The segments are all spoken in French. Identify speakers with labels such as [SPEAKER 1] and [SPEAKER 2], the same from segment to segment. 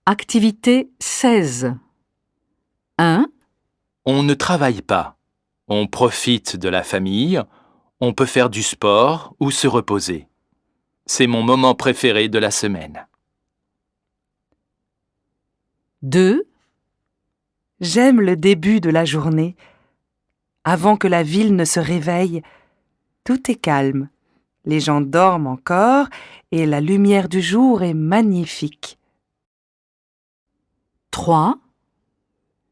[SPEAKER 1] Activité 16. 1.
[SPEAKER 2] On ne travaille pas. On profite de la famille. On peut faire du sport ou se reposer. C'est mon moment préféré de la semaine.
[SPEAKER 1] 2.
[SPEAKER 3] J'aime le début de la journée. Avant que la ville ne se réveille, tout est calme. Les gens dorment encore et la lumière du jour est magnifique.
[SPEAKER 1] 3.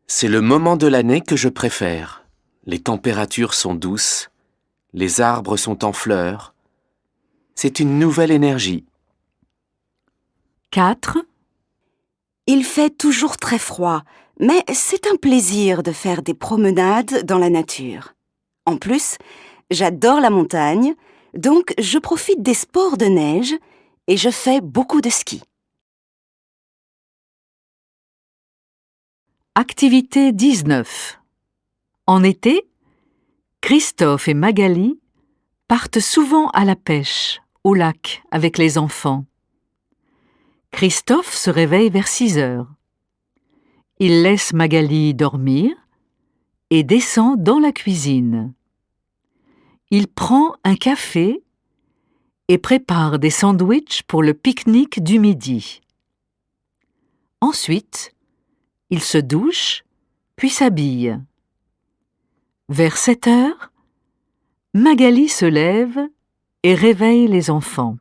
[SPEAKER 4] C'est le moment de l'année que je préfère. Les températures sont douces, les arbres sont en fleurs. C'est une nouvelle énergie.
[SPEAKER 1] 4.
[SPEAKER 5] Il fait toujours très froid, mais c'est un plaisir de faire des promenades dans la nature. En plus, j'adore la montagne, donc je profite des sports de neige et je fais beaucoup de ski.
[SPEAKER 1] Activité 19. En été, Christophe et Magali partent souvent à la pêche, au lac, avec les enfants. Christophe se réveille vers 6 heures. Il laisse Magali dormir et descend dans la cuisine. Il prend un café et prépare des sandwichs pour le pique-nique du midi. Ensuite, il se douche, puis s'habille. Vers 7 heures, Magali se lève et réveille les enfants.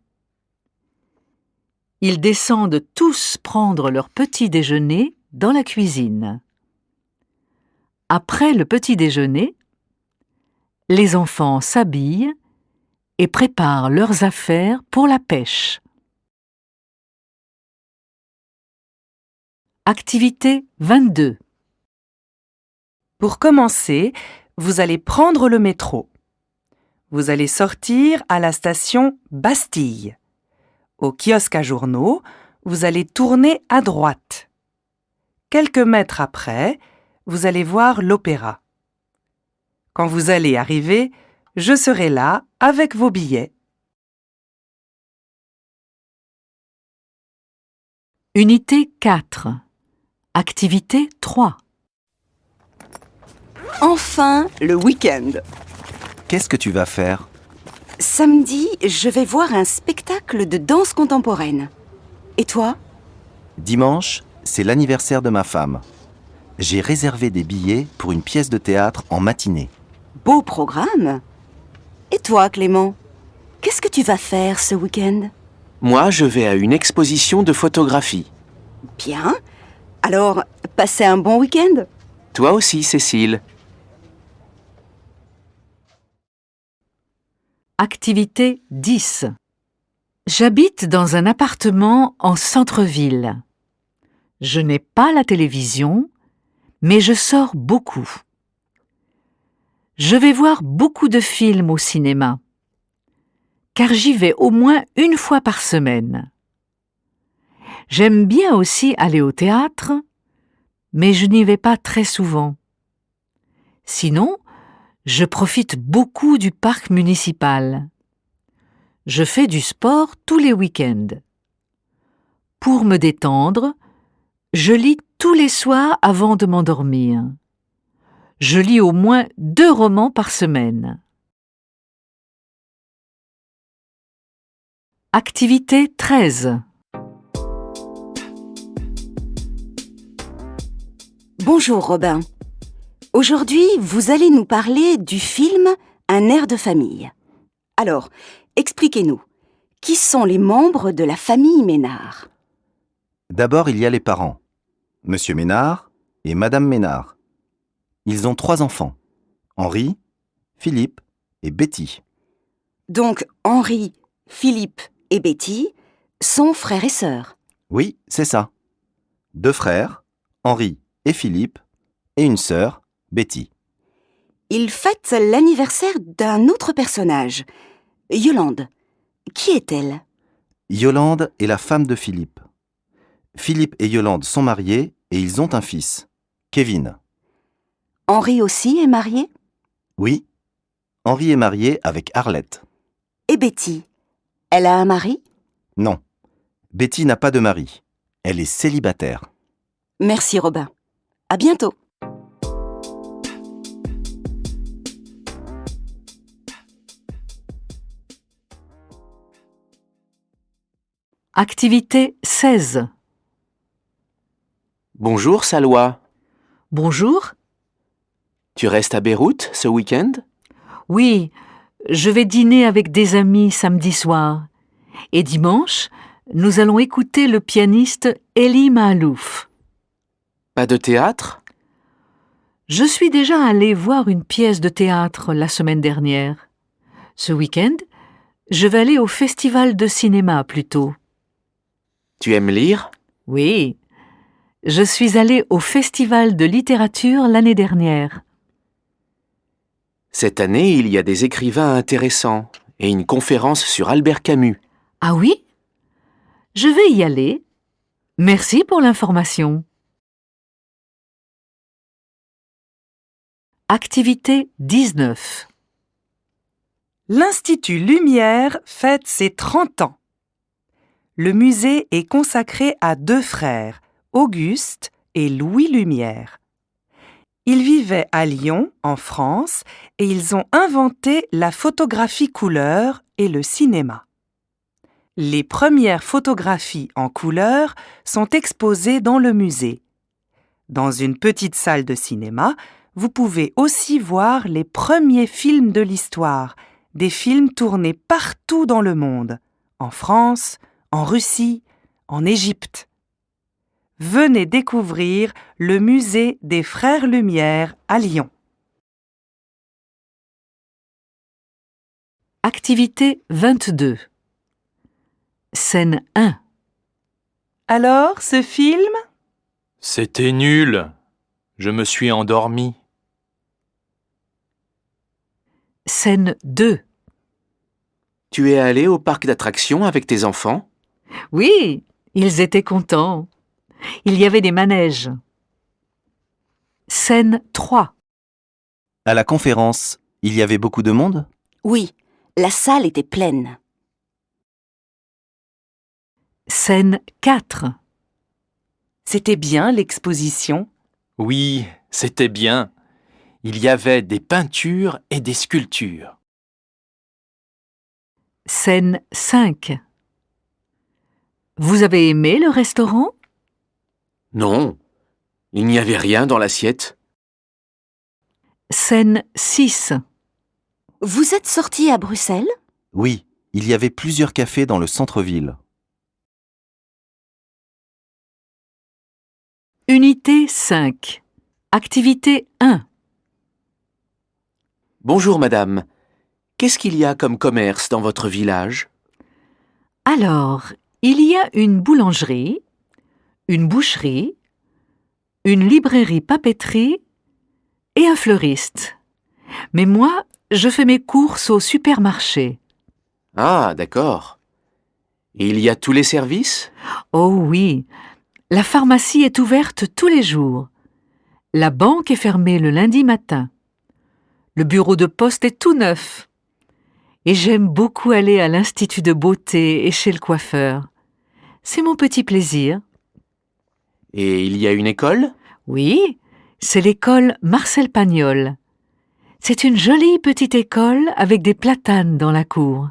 [SPEAKER 1] Ils descendent tous prendre leur petit déjeuner dans la cuisine. Après le petit déjeuner, les enfants s'habillent et préparent leurs affaires pour la pêche. Activité 22.
[SPEAKER 3] Pour commencer, vous allez prendre le métro. Vous allez sortir à la station Bastille. Au kiosque à journaux, vous allez tourner à droite. Quelques mètres après, vous allez voir l'opéra. Quand vous allez arriver, je serai là avec vos billets.
[SPEAKER 1] Unité 4. Activité 3.
[SPEAKER 5] Enfin, le week-end.
[SPEAKER 6] Qu'est-ce que tu vas faire?
[SPEAKER 5] Samedi, je vais voir un spectacle de danse contemporaine. Et toi?
[SPEAKER 6] Dimanche, c'est l'anniversaire de ma femme. J'ai réservé des billets pour une pièce de théâtre en matinée.
[SPEAKER 5] Beau programme. Et toi, Clément? Qu'est-ce que tu vas faire ce week-end?
[SPEAKER 4] Moi, je vais à une exposition de photographie.
[SPEAKER 5] Bien. Alors, passez un bon week-end.
[SPEAKER 4] Toi aussi, Cécile.
[SPEAKER 1] Activité 10. J'habite dans un appartement en centre-ville. Je n'ai pas la télévision, mais je sors beaucoup. Je vais voir beaucoup de films au cinéma, car j'y vais au moins une fois par semaine. J'aime bien aussi aller au théâtre, mais je n'y vais pas très souvent. Sinon, je profite beaucoup du parc municipal. Je fais du sport tous les week-ends. Pour me détendre, je lis tous les soirs avant de m'endormir. Je lis au moins 2 romans par semaine. Activité 13.
[SPEAKER 5] Bonjour Robin. Aujourd'hui, vous allez nous parler du film Un air de famille. Alors, expliquez-nous, qui sont les membres de la famille Ménard?
[SPEAKER 6] D'abord, il y a les parents, Monsieur Ménard et Madame Ménard. Ils ont 3 enfants, Henri, Philippe et Betty.
[SPEAKER 5] Donc Henri, Philippe et Betty sont frères et sœurs.
[SPEAKER 6] Oui, c'est ça. 2 frères, Henri et Philippe, et une sœur, Betty.
[SPEAKER 5] Ils fêtent l'anniversaire d'un autre personnage, Yolande. Qui est-elle?
[SPEAKER 6] Yolande est la femme de Philippe. Philippe et Yolande sont mariés et ils ont un fils, Kevin.
[SPEAKER 5] Henri aussi est marié?
[SPEAKER 6] Oui, Henri est marié avec Arlette.
[SPEAKER 5] Et Betty, elle a un mari?
[SPEAKER 6] Non, Betty n'a pas de mari. Elle est célibataire.
[SPEAKER 5] Merci Robin. À bientôt.
[SPEAKER 1] Activité 16.
[SPEAKER 4] Bonjour Salwa.
[SPEAKER 1] Bonjour.
[SPEAKER 4] Tu restes à Beyrouth ce week-end?
[SPEAKER 1] Oui, je vais dîner avec des amis samedi soir. Et dimanche, nous allons écouter le pianiste Elie Maalouf.
[SPEAKER 4] Pas de théâtre?
[SPEAKER 1] Je suis déjà allée voir une pièce de théâtre la semaine dernière. Ce week-end, je vais aller au festival de cinéma plutôt.
[SPEAKER 4] Tu aimes lire?
[SPEAKER 1] Oui, je suis allée au festival de littérature l'année dernière.
[SPEAKER 4] Cette année, il y a des écrivains intéressants et une conférence sur Albert Camus.
[SPEAKER 1] Ah oui? Je vais y aller. Merci pour l'information. Activité 19.
[SPEAKER 3] L'Institut Lumière fête ses 30 ans. Le musée est consacré à 2 frères, Auguste et Louis Lumière. Ils vivaient à Lyon, en France, et ils ont inventé la photographie couleur et le cinéma. Les premières photographies en couleur sont exposées dans le musée. Dans une petite salle de cinéma, vous pouvez aussi voir les premiers films de l'histoire, des films tournés partout dans le monde, en France, en Russie, en Égypte. Venez découvrir le musée des Frères Lumière à Lyon.
[SPEAKER 1] Activité 22. Scène 1.
[SPEAKER 3] Alors, ce film?
[SPEAKER 2] C'était nul. Je me suis endormi.
[SPEAKER 1] Scène 2.
[SPEAKER 4] Tu es allé au parc d'attractions avec tes enfants?
[SPEAKER 1] Oui, ils étaient contents. Il y avait des manèges. Scène 3.
[SPEAKER 6] À la conférence, il y avait beaucoup de monde?
[SPEAKER 5] Oui, la salle était pleine.
[SPEAKER 1] Scène 4.
[SPEAKER 3] C'était bien l'exposition.
[SPEAKER 2] Oui, c'était bien. Il y avait des peintures et des sculptures.
[SPEAKER 1] Scène 5. Vous avez aimé le restaurant?
[SPEAKER 4] Non, il n'y avait rien dans l'assiette.
[SPEAKER 1] Scène 6.
[SPEAKER 5] Vous êtes sortis à Bruxelles?
[SPEAKER 6] Oui, il y avait plusieurs cafés dans le centre-ville.
[SPEAKER 1] Unité 5. Activité 1.
[SPEAKER 4] Bonjour madame. Qu'est-ce qu'il y a comme commerce dans votre village?
[SPEAKER 1] Alors, il y a une boulangerie, une boucherie, une librairie-papeterie et un fleuriste. Mais moi, je fais mes courses au supermarché.
[SPEAKER 4] Ah, d'accord. Et il y a tous les services?
[SPEAKER 1] Oh oui, la pharmacie est ouverte tous les jours. La banque est fermée le lundi matin. Le bureau de poste est tout neuf. Et j'aime beaucoup aller à l'Institut de beauté et chez le coiffeur. C'est mon petit plaisir.
[SPEAKER 4] Et il y a une école?
[SPEAKER 1] Oui, c'est l'école Marcel Pagnol. C'est une jolie petite école avec des platanes dans la cour.